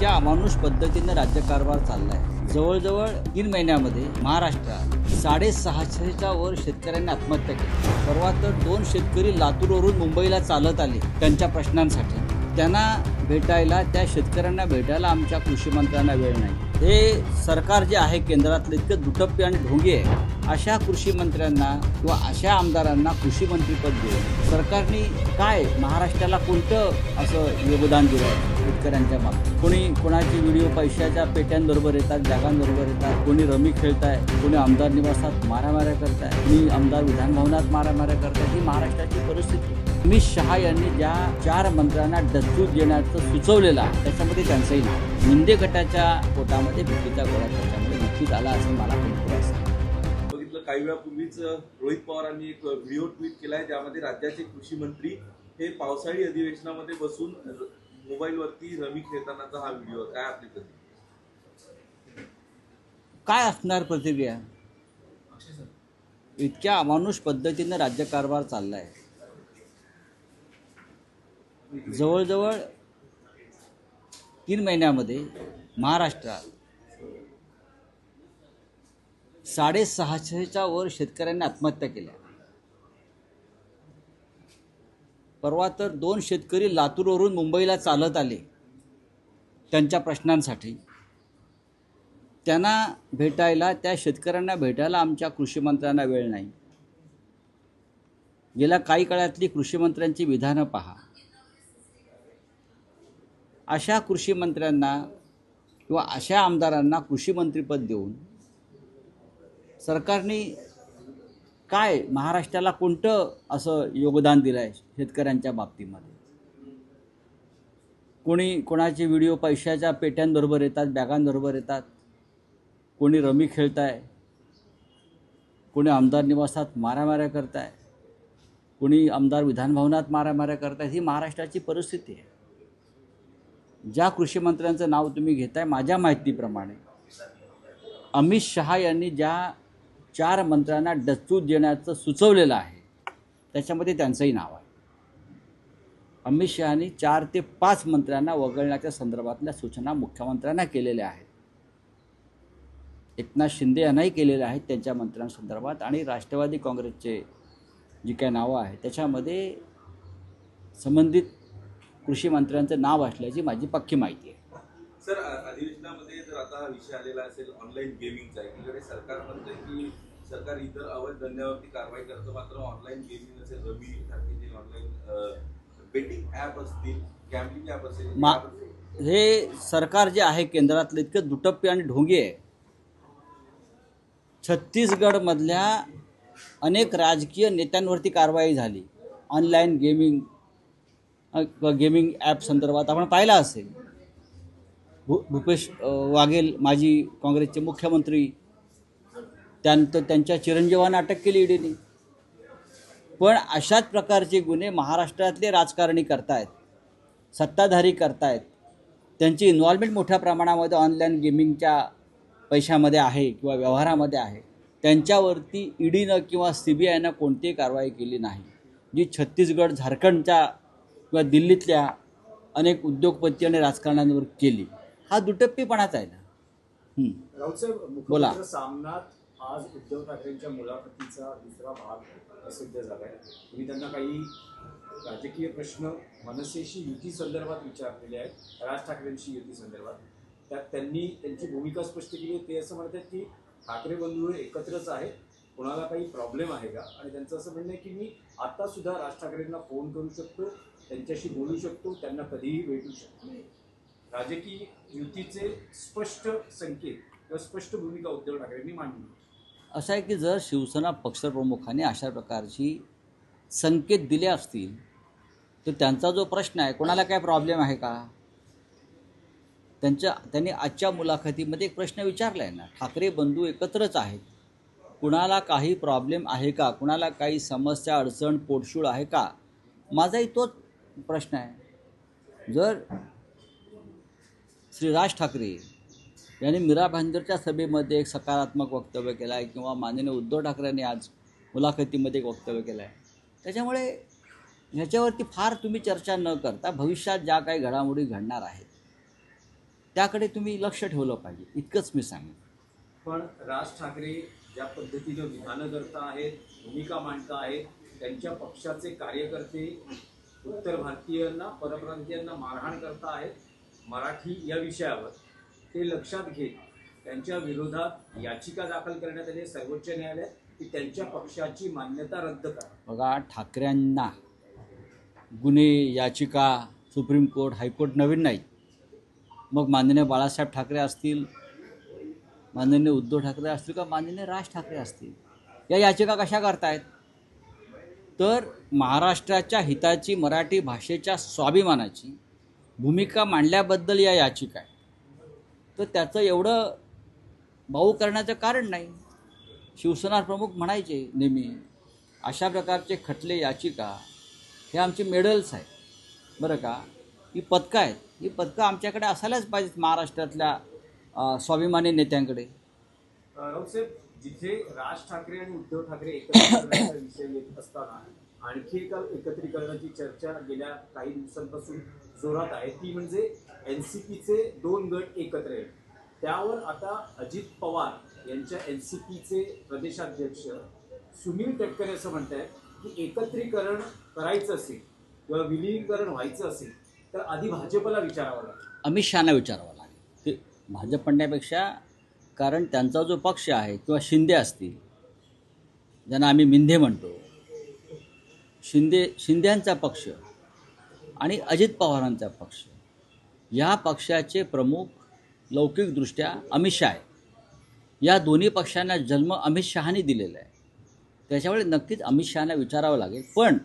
इतक्या अमानुष पद्धतीने राज्यकारभार चाललाय। जवळजवळ 3 महिन्यामध्ये महाराष्ट्रात 650च्या वर शेतकऱ्यांनी आत्महत्या केली। परवा तर 2 शेतकरी लातूरवरून मुंबईला चालत आले त्यांच्या प्रश्नांसाठी। त्यांना भेटायला, त्या शेतकऱ्यांना भेटायला आमच्या कृषी मंत्र्यांना वेळ नाही। हे सरकार जे आहे केंद्रातले इतकं दुटप्पी आणि ढोंगी आहे। अशा कृषी मंत्र्यांना किंवा अशा आमदारांना कृषी मंत्रीपद देऊन सरकारने काय महाराष्ट्राला कोणतं असं योगदान दिलं आहे शेतकऱ्यांच्या बाबतीत? कोणी कोणाची व्हिडिओ पैशाच्या पेट्यांबरोबर येतात, जागांबरोबर येतात, कोणी रमी खेळताय, कोणी आमदार निवासात मारामाऱ्या करताय, कोणी आमदार विधानभवनात मारामाऱ्या करताय। ही महाराष्ट्राची परिस्थिती। अमित शहा यांनी ज्या 4 मंत्र्यांना डच्चू देण्याचं सुचवलेलं आहे त्याच्यामध्ये त्यांचंही नाव। मुंडे गटाच्या पोटामध्ये भीतीचा गोळा त्याच्यामध्ये नक्कीच आला असं मला वाटतं। बघितलं काही वेळापूर्वीच रोहित पवारांनी एक व्हिडिओ ट्विट केलाय ज्यामध्ये राज्याचे कृषी मंत्री हे पावसाळी अधिवेशनामध्ये बसून मोबाईलवरती रमी खेळतानाचा हा व्हिडिओ। काय आपली प्रतिक्रिया? काय असणार प्रतिक्रिया? इतक्या अमानुष पद्धतीने राज्यकारभार चाललाय। जवळजवळ 3 महिन्यामध्ये महाराष्ट्रात 650च्या वर शेतकऱ्यांनी आत्महत्या केल्या। परवा तर 2 शेतकरी लातूरवरून मुंबईला चालत आले त्यांच्या प्रश्नांसाठी। त्यांना भेटायला, त्या शेतकऱ्यांना भेटायला आमच्या कृषी मंत्र्यांना वेळ नाही। गेल्या काही काळातली कृषी मंत्र्यांची विधानं पहा। अशा कृषी मंत्र्यांना किंवा अशा आमदारांना कृषी मंत्रीपद देऊन सरकारने काय महाराष्ट्राला कोणतं असं योगदान दिलं आहे शेतकऱ्यांच्या बाबतीमध्ये? कोणी कोणाचे व्हिडिओ पैशाच्या पेट्यांबरोबर येतात, बॅगांबरोबर येतात, कोणी रमी खेळताय, कोणी आमदार निवासात मारामाऱ्या करताय, कोणी आमदार विधानभवनात मारामाऱ्या करतायत। ही महाराष्ट्राची परिस्थिती आहे। ज्या कृषी मंत्र्यांचं नाव तुम्ही घेताय, माझ्या माहितीप्रमाणे अमित शहा यांनी ज्या 4 मंत्र्यांना डच्चू देण्याचं सुचवलेलं आहे त्याच्यामध्ये त्यांचंही नाव आहे। अमित शहानी 4 ते 5 मंत्र्यांना वगळण्याच्या संदर्भातल्या सूचना मुख्यमंत्र्यांना केलेल्या आहेत। एकनाथ शिंदे यांनाही केलेल्या आहेत त्यांच्या मंत्र्यांसंदर्भात। आणि राष्ट्रवादी काँग्रेसचे जी काही नावं आहेत त्याच्यामध्ये संबंधित कृषी मंत्र्यांचं नाव असल्याची माझी पक्की माहिती आहे। सर, अधिवेशनामध्ये जर आता हा विषय आलेला असेल ऑनलाईन गेमिंगचा, एकीकडे सरकार म्हणते की सरकार इतर अवैध धंद्यावरती कारवाई करतं, मात्र ऑनलाईन गेमिंग असेल, रमी सारखे जे ऑनलाईन बेटिंग ॲप असतील, गॅम्बलिंग ॲप असेल, हे सरकार जे आहे केंद्रातलं इतकं दुटप्पी आणि ढोंगी आहे। छत्तीसगडमधल्या अनेक राजकीय नेत्यांवरती कारवाई झाली ऑनलाईन गेमिंग ॲप संदर्भात। आपण पाहिलं असेल भूपेश वाघेल माजी काँग्रेसचे मुख्यमंत्री, त्यानंतर त्यांच्या चिरंजीवांना अटक केली ईडीने। पण अशाच प्रकारचे गुन्हे महाराष्ट्रातले राजकारणी करतायत, सत्ताधारी करतायत। त्यांची इन्व्हॉल्वमेंट मोठ्या प्रमाणामध्ये ऑनलाईन गेमिंगच्या पैशामध्ये आहे किंवा व्यवहारामध्ये आहे। त्यांच्यावरती ईडीनं किंवा CBIनं कोणतीही कारवाई केली नाही, जी छत्तीसगड, झारखंडच्या किंवा दिल्लीतल्या अनेक उद्योगपती आणि राजकारण्यांवर केली। हा दुटप्पीपणाच आहे ना। राऊत साहेब, बोला। सामनात आज उद्धव ठाकरेंच्या मुलाखतीचा दुसरा भाग प्रसिद्ध झाला आहे। तुम्ही त्यांना काही राजकीय प्रश्न मनसेशी युती संदर्भात विचारलेले आहेत, राज ठाकरेंशी युती संदर्भात। त्यात त्यांनी त्यांची भूमिका स्पष्ट केली। ते असं म्हणतात की ठाकरे बंधू एकत्रच आहेत, कोणाला काही प्रॉब्लेम आहे का? आणि त्यांचं असं म्हणणं आहे की मी आता सुद्धा राज ठाकरेंना फोन करू शकतो, त्यांच्याशी बोलू शकतो, त्यांना कधीही भेटू शकतो। राजकीय युतीचे स्पष्ट संकेत किंवा स्पष्ट भूमिका उद्धव ठाकरेंनी मांडली। असं आहे की जर शिवसेना पक्षप्रमुखांनी अशा प्रकारची संकेत दिले असतील तर त्यांचा जो प्रश्न आहे, कोणाला काय प्रॉब्लेम आहे का, त्यांनी आजच्या मुलाखतीमध्ये एक प्रश्न विचारला आहे ना, ठाकरे बंधू एकत्रच आहेत, कुणाला काही प्रॉब्लेम आहे का, कुणाला काही समस्या, अडचण, पोटशूळ आहे का? माझाही तोच प्रश्न आहे। जर श्री राज ठाकरे यांनी मीरा भाईंदरच्या सभेमध्ये एक सकारात्मक वक्तव्य केलं आहे किंवा माननीय उद्धव ठाकरेंनी आज मुलाखतीमध्ये एक वक्तव्य केलं आहे, त्याच्यामुळे ह्याच्यावरती फार तुम्ही चर्चा न करता भविष्यात ज्या काही घडामोडी घडणार आहेत त्याकडे तुम्ही लक्ष ठेवलं पाहिजे, इतकंच मी सांगेन. पण राज ठाकरे ज्या पद्धतीनं विधानं करता आहेत, भूमिका मांडता आहेत, त्यांच्या पक्षाचे कार्यकर्ते उत्तर भारतीयांना, परप्रांतीयांना मारहाण करता आहेत मराठी या विषयावर, ते लक्षात घेत त्यांच्या विरोधात याचिका दाखल करण्यात आली सर्वोच्च न्यायालयात की त्यांच्या पक्षाची मान्यता रद्द करा. बघा, ठाकरेंना गुन्हे याचिका सुप्रीम कोर्ट, हायकोर्ट नवीन नाही. मग माननीय बाळासाहेब ठाकरे असतील, माननीय उद्धव ठाकरे असतील, का माननीय राज ठाकरे असतील, या याचिका कशा करतायत? तर महाराष्ट्राच्या हिताची, मराठी भाषेच्या स्वाभिमानाची भूमिका मांडल्याबद्दल या याचिका आहे. तर त्याचं एवढं भाऊ करण्याचं कारण नाही. शिवसेना प्रमुख म्हणायचे नेहमी, अशा प्रकारचे खटले, याचिका हे आमचे मेडल्स आहेत, बरं का, ही पदकं आहेत. ही पदकं आमच्याकडे असायलाच पाहिजेत महाराष्ट्रातल्या स्वाभिमानी नेत्यांकडे. राऊतसाहेब, जिथे राज ठाकरे आणि उद्धव ठाकरे एकत्रीकरणाचा विषय येत असताना आणखी एका एकत्रीकरणाची चर्चा गेल्या काही दिवसांपासून जोरात आहे, ती म्हणजे NCPचे 2 गट एकत्र आहेत. त्यावर आता अजित पवार यांच्या NCPचे प्रदेशाध्यक्ष सुनील तटकरे असं म्हणत आहेत की एकत्रीकरण करायचं असेल किंवा विलीनीकरण व्हायचं असेल तर आधी भाजपला विचारावं लागेल, अमित शहाना विचारावं लागेल. ते भाजप म्हणण्यापेक्षा, कारण त्यांचा जो पक्ष आहे किंवा शिंदे असतील, ज्यांना आम्ही मिंधे म्हणतो, शिंद्यांचा पक्ष आणि अजित पवारांचा पक्ष, या पक्षाचे प्रमुख लौकिकदृष्ट्या अमित शहा आहे. या दोन्ही पक्षांना जन्म अमित शहानी दिलेला आहे. त्याच्यामुळे नक्कीच अमित शहाना विचारावं लागेल. पण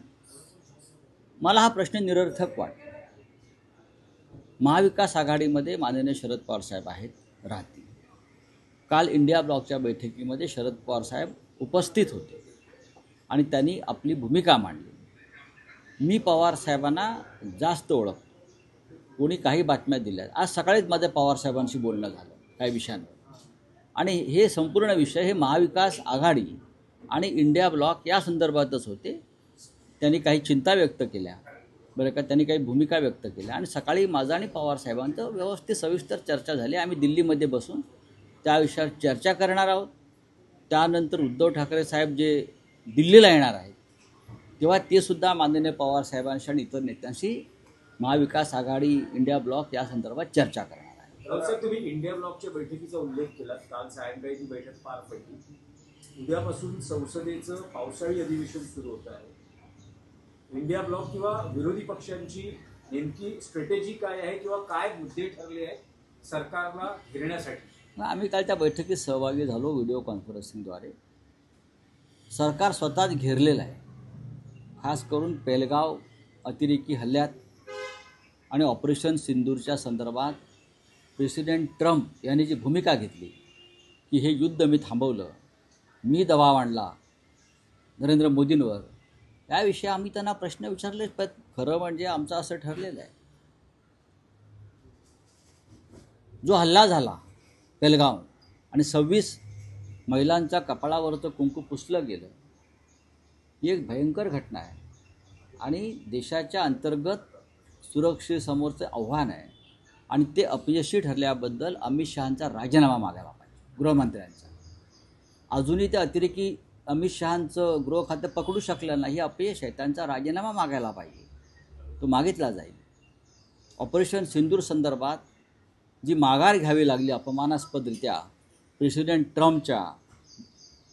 मला हा प्रश्न निरर्थक वाटतो. महाविकास आघाडीमध्ये माननीय शरद पवार साहेब आहेत, राहतील. काल इंडिया ब्लॉकच्या बैठकीमध्ये शरद पवार साहेब उपस्थित होते आणि त्यांनी आपली भूमिका मांडली. मी पवार साहेबांना जास्त ओळखतो. कोणी काही बातम्या दिल्या, आज सकाळीच माझं पवार साहेबांशी बोलणं झालं काही विषयांवर, आणि हे संपूर्ण विषय हे महाविकास आघाडी आणि इंडिया ब्लॉक या संदर्भातच होते. त्यांनी काही चिंता व्यक्त केल्या, बरं का, त्यांनी काही भूमिका व्यक्त केल्या, आणि सकाळी माझं आणि पवार साहेबांचं व्यवस्थित सविस्तर चर्चा झाली. आम्ही दिल्लीमध्ये बसून त्या विषयावर चर्चा करणार आहोत. त्यानंतर उद्धव ठाकरे साहेब जे दिल्लीला येणार आहेत, तेव्हा ते सुद्धा माननीय पवार साहेबांशी आणि इतर नेत्यांशी महाविकास आघाडी, इंडिया ब्लॉक या संदर्भात चर्चा करणार आहे. राऊतसाहेब, तुम्ही इंडिया ब्लॉकच्या बैठकीचा उल्लेख केला. काल सायंकाळी ती बैठक पार पडली. उद्यापासून संसदेचं पावसाळी अधिवेशन सुरू होत आहे. इंडिया ब्लॉक किंवा विरोधी पक्षांची नेमकी स्ट्रॅटेजी काय आहे किंवा काय मुद्दे ठरले आहेत सरकारला घेरण्यासाठी? आम्ही काल त्या बैठकीत सहभागी झालो व्हिडिओ कॉन्फरन्सिंगद्वारे. सरकार स्वतःच घेरलेलं आहे. खास करून पेहलगाव अतिरेकी हल्ल्यात आणि ऑपरेशन सिंदूरच्या संदर्भात प्रेसिडेंट ट्रम्प यांनी जी भूमिका घेतली की हे युद्ध मी थांबवलं, मी दबाव आणला नरेंद्र मोदींवर, याविषयी आम्ही त्यांना प्रश्न विचारले. पण खरं म्हणजे आमचं असं ठरलेलं आहे, जो हल्ला झाला पेहलगाव आणि 26 महिलांच्या कपाळावरचं कुंकू पुसलं गेलं, ही एक भयंकर घटना आहे आणि देशाच्या अंतर्गत सुरक्षेसमोरचं आव्हान आहे. आणि ते अपयशी ठरल्याबद्दल अमित शहांचा राजीनामा मागायला पाहिजे, गृहमंत्र्यांचा. अजूनही ते अतिरेकी अमित शहांचं गृह खातं पकडू शकलं नाही, हे अपयश आहे. त्यांचा राजीनामा मागायला पाहिजे, तो मागितला जाईल. ऑपरेशन सिंदूर संदर्भात जी माघार घ्यावी लागली अपमानास्पदरित्या प्रेसिडेंट ट्रम्पच्या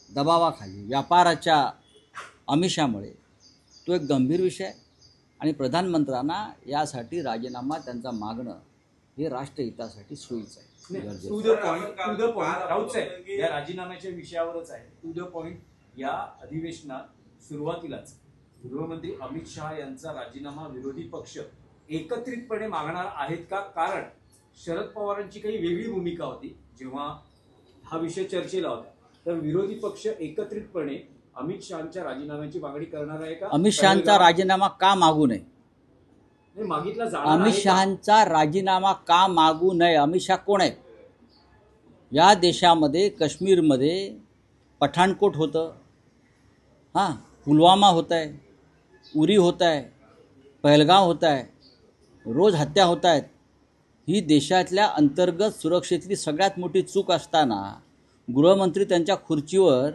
दबावाखाली, व्यापाराच्या आमिषामुळे, तो एक गंभीर विषय आहे. आणि प्रधानमंत्र्यांना यासाठी राजीनामा त्यांचा मागणं हे राष्ट्रहितासाठी सोयीचं आहे. टू द पॉइंट राऊतसाहेब, या राजीनाम्याच्या विषयावरच आहे. टू द पॉइंट, या अधिवेशनात सुरुवातीलाच गृहमंत्री अमित शहा यांचा राजीनामा विरोधी पक्ष एकत्रितपणे मागणार आहेत का? कारण शरद पवारांची काही वेगळी भूमिका होती जेव्हा हा विषय चर्चेला होता. तर विरोधी पक्ष एकत्रितपणे अमित शहांच्या राजीनाम्याची मागणी करणार आहे का? अमित शहांचा राजीनामा का मागू नये? मागितला जाणार. अमित शहांचा राजीनामा का मागू नये? अमित शहा कोण आहेत? या देशामध्ये काश्मीरमध्ये पठाणकोट होतं, हां, पुलवामा होत आहे, उरी होत आहे, पहलगाव होत आहे, रोज हत्या होत आहेत. ही देशातल्या अंतर्गत सुरक्षेतली सगळ्यात मोठी चूक असताना गृहमंत्री त्यांच्या खुर्चीवर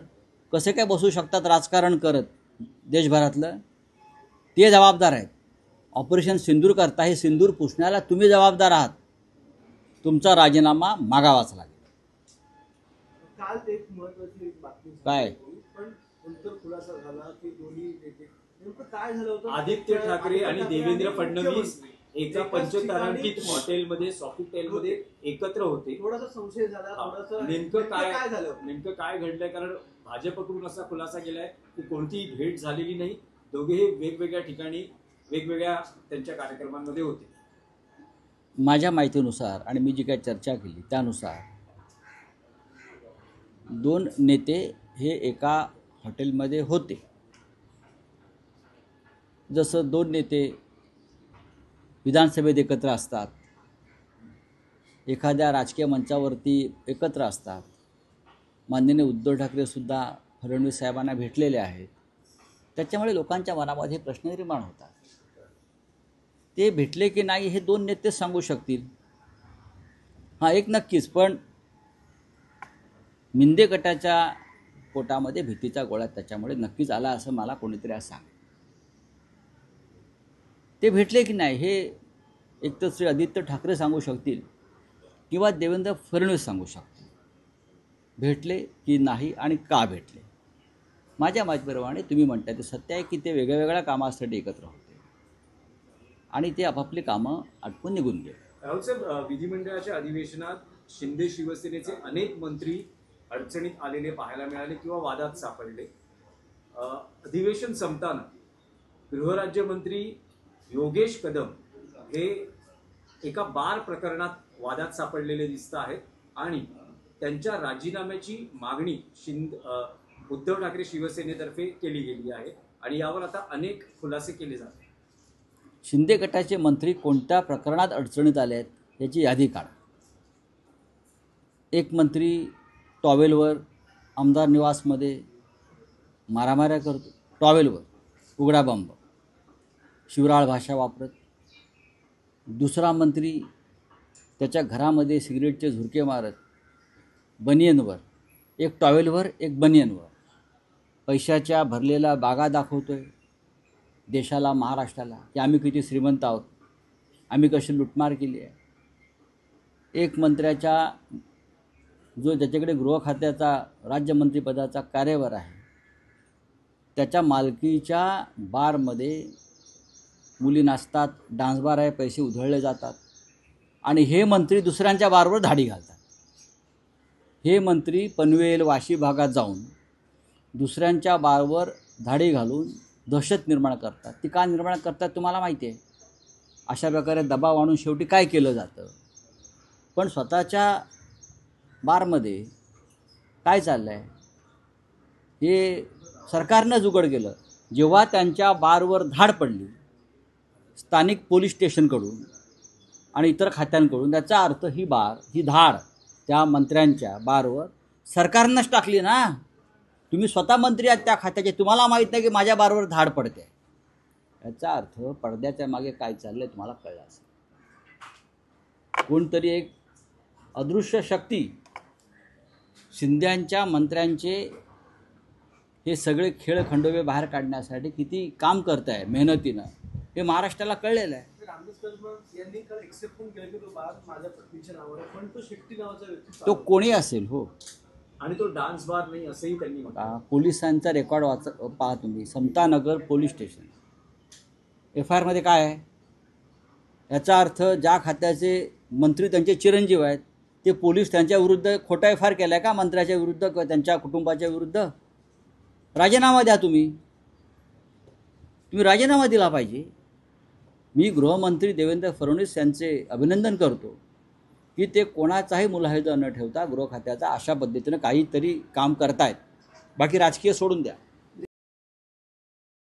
कसे काय बसू शकतात राजकारण करत देशभरातलं? ते जबाबदार आहेत. ऑपरेशन सिंदूर करता हे सिंदूर पुसण्याला तुम्ही जबाबदार आहात. तुमचा राजीनामा मागावाच लागेल. काल एक महत्त्वाची बातमी काय? पण नंतर खुलासा झाला की दोन्ही नेते नेमकं काय झालं होतं? आदित्य ठाकरे आणि देवेंद्र फडणवीस एका पंचतारांकित हॉटेलमध्ये सॉफिटेलमध्ये एकत्र होते. थोडासा संशय झाला, थोडासा नेमकं काय झालं? नेमकं काय घडलंय? कारण भाजपकडून असा खुलासा केलाय की कोणतीही भेट झालेली नाही. दोघेही वेगवेगळ्या ठिकाणी वेगवेगळ्या त्यांच्या कार्यक्रमांमध्ये होते. माझ्या माहितीनुसार आणि मी जी काही चर्चा केली त्यानुसार दोन नेते हे एका हॉटेलमध्ये होते. जसं दोन नेते विधानसभेत एकत्र असतात, एखाद्या राजकीय मंचावरती एकत्र असतात. माननीय उद्धव ठाकरेसुद्धा फडणवीस साहेबांना भेटलेले आहेत. त्याच्यामुळे लोकांच्या मनामध्ये प्रश्न निर्माण होतात. ते भेटले की नाही हे दोन नेतेच सांगू शकतील. हां, एक नक्कीच, पण मिंदे गटाच्या पोटामध्ये भीतीचा गोळा त्याच्यामुळे नक्कीच आला असं मला कोणीतरी आज सांग. ते भेटले की नाही हे एकतर श्री आदित्य ठाकरे सांगू शकतील किंवा देवेंद्र फडणवीस सांगू शकतील. भेटले की नाही आणि का भेटले. माझ्या माहितीप्रमाणे तुम्ही म्हणताय ते सत्य आहे की ते वेगळ्या कामासाठी एकत्र होते आणि ते आपापली कामं आटपून निघून गेले. राहुल साहेब, विधिमंडळाच्या अधिवेशनात शिंदे शिवसेनेचे अनेक मंत्री अडचणीत आलेले पाहायला मिळाले किंवा वादात सापडले. अधिवेशन संपताना गृहराज्यमंत्री योगेश कदम हे एका बार प्रकरणात वादात सापडलेले दिसत आहेत आणि त्यांच्या राजीनाम्याची मागणी उद्धव ठाकरे शिवसेनेतर्फे केली गेली आहे आणि यावर आता अनेक खुलासे केले जातात. शिंदे गटाचे मंत्री कोणत्या प्रकरणात अडचणीत आले आहेत याची यादी काढा. एक मंत्री टॉवेलवर आमदार निवासमध्ये मारामाऱ्या करतो, टॉवेलवर उघडा बंब, शिवराळ भाषा वापरत. दुसरा मंत्री त्याच्या घरामध्ये सिगरेटचे झुरके मारत, बनियनवर, एक टॉवेलवर एक बनियनवर पैशाच्या भरलेल्या बागा दाखवतोय देशाला, महाराष्ट्राला, की आम्ही किती श्रीमंत आहोत, आम्ही कशी लुटमार केली आहे. एक मंत्र्याच्या जो ज्याच्याकडे गृह खात्याचा राज्यमंत्रीपदाचा कार्यभार आहे त्याच्या मालकीच्या बारमध्ये मुली नाचतात, डान्स बार आहे, पैसे उधळले जातात आणि हे मंत्री दुसऱ्यांच्या बारवर धाडी घालतात. हे मंत्री पनवेल वाशी भागात जाऊन दुसऱ्यांच्या बारवर धाडी घालून दहशत निर्माण करतात. ती का निर्माण करतात तुम्हाला माहिती आहे. अशा प्रकारे दबाव आणून शेवटी काय केलं जातं. पण स्वतःच्या बारमध्ये काय चाललं आहे हे सरकारनंच उघड केलं. जेव्हा त्यांच्या बारवर धाड पडली स्थानिक पोलीस स्टेशनकडून आणि इतर खात्यांकडून, याचा अर्थ ही धाड त्या मंत्र्यांच्या बारवर सरकारनंच टाकली ना. तुम्ही स्वतः मंत्री आहात त्या खात्याचे, तुम्हाला माहीत नाही की माझ्या बारवर धाड पडते. याचा अर्थ पडद्याच्या मागे काय चाललंय तुम्हाला कळलं असेल. कोणतरी एक अदृश्य शक्ती शिंद्यांच्या मंत्र्यांचे हे सगळे खेळ खंडोबे बाहेर काढण्यासाठी किती काम करत आहे मेहनतीनं हे महाराष्ट्राला कळलेलं आहे. रामदास कदम यांनी काल एक्सेप्ट पण केलं की तो बार माझ्या पत्नीच्या नावावर आहे, पण तो शेट्टी नावाचा व्यक्ती तो कोणी असेल हो, आणि तो डान्स बार नाही असंही त्यांनी म्हटलं. पोलिसांचा रेकॉर्ड पहा तुम्ही. समतानगर पोलीस स्टेशन FIR मध्ये काय आहे. याचा अर्थ ज्या खात्याचे मंत्री त्यांचे चिरंजीव आहेत ते पोलीस त्यांच्या विरुद्ध खोटा FIR केला आहे का मंत्र्याच्या विरुद्ध किंवा त्यांच्या कुटुंबाच्या विरुद्ध. राजीनामा द्या तुम्ही राजीनामा दिला पाहिजे. मी गृहमंत्री देवेंद्र फडणवीस यांचे अभिनंदन करतो की ते कोणाचाही मुलाहिदा न ठेवता गृह खात्याचा अशा पद्धतीनं काहीतरी काम करतायत. बाकी राजकीय सोडून द्या.